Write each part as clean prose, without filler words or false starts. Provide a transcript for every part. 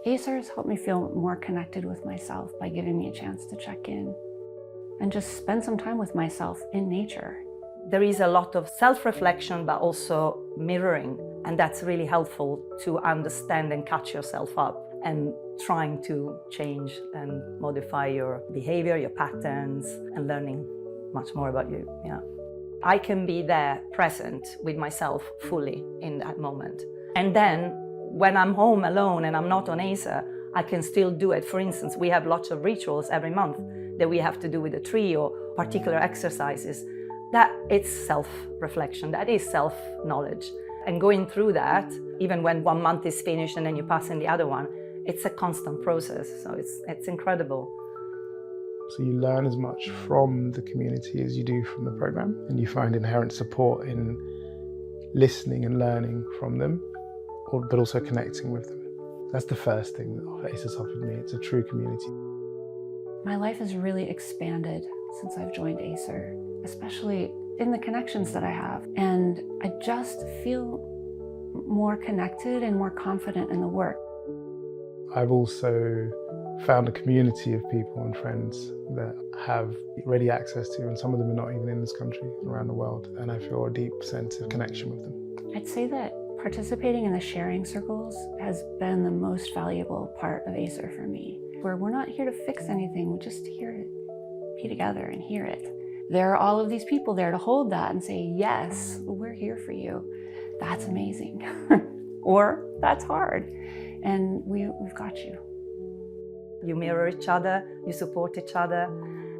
ACER has helped me feel more connected with myself by giving me a chance to check in and just spend some time with myself in nature. There is a lot of self-reflection, but also mirroring, and that's really helpful to understand and catch yourself up and trying to change and modify your behavior, your patterns, and learning much more about you. Yeah. I can be there present with myself fully in that moment. And then when I'm home alone and I'm not on ACER, I can still do it. For instance, we have lots of rituals every month that we have to do with a tree or particular exercises. That it's self-reflection, that is self-knowledge. And going through that, even when one month is finished and then you pass in the other one, it's a constant process, so it's incredible. So you learn as much from the community as you do from the program, and you find inherent support in listening and learning from them, but also connecting with them. That's the first thing that ACER's offered me. It's a true community. My life has really expanded since I've joined ACER, especially in the connections that I have. And I just feel more connected and more confident in the work. I've also found a community of people and friends that have ready access to, and some of them are not even in this country, around the world, and I feel a deep sense of connection with them. I'd say that participating in the sharing circles has been the most valuable part of ACER for me, where we're not here to fix anything, we're just here to be together and hear it. There are all of these people there to hold that and say, yes, we're here for you. That's amazing. Or that's hard. And we've got you. You mirror each other, you support each other,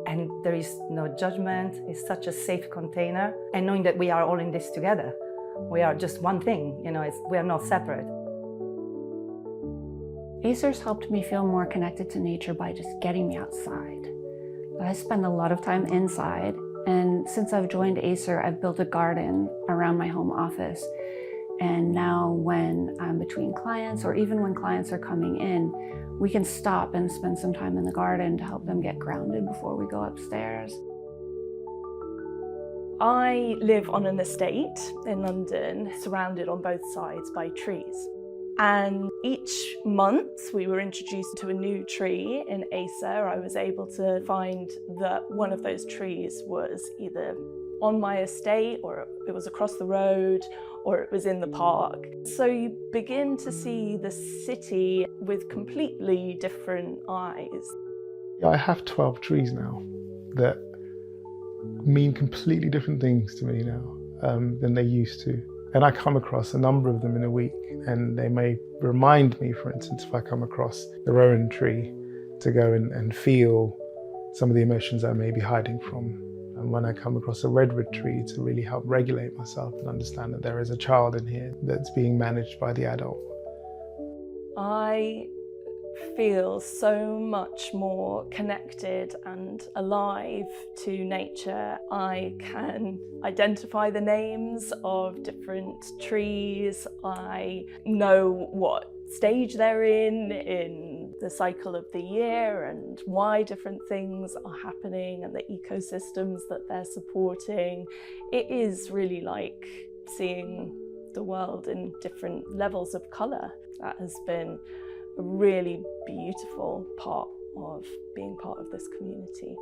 and there is no judgment. It's such a safe container. And knowing that we are all in this together. We are just one thing, we are not separate. ACER's helped me feel more connected to nature by just getting me outside. I spend a lot of time inside, and since I've joined ACER, I've built a garden around my home office. And now when I'm between clients, or even when clients are coming in, we can stop and spend some time in the garden to help them get grounded before we go upstairs. I live on an estate in London, surrounded on both sides by trees. And each month we were introduced to a new tree in ACER. I was able to find that one of those trees was either on my estate, or it was across the road, or it was in the park. So you begin to see the city with completely different eyes. I have 12 trees now that mean completely different things to me now than they used to. And I come across a number of them in a week, and they may remind me, for instance, if I come across the rowan tree, to go and feel some of the emotions I may be hiding from. And when I come across a redwood tree, to really help regulate myself and understand that there is a child in here that's being managed by the adult. I feel so much more connected and alive to nature. I can identify the names of different trees. I know what stage they're in the cycle of the year, and why different things are happening and the ecosystems that they're supporting. It is really like seeing the world in different levels of colour. That has been a really beautiful part of being part of this community.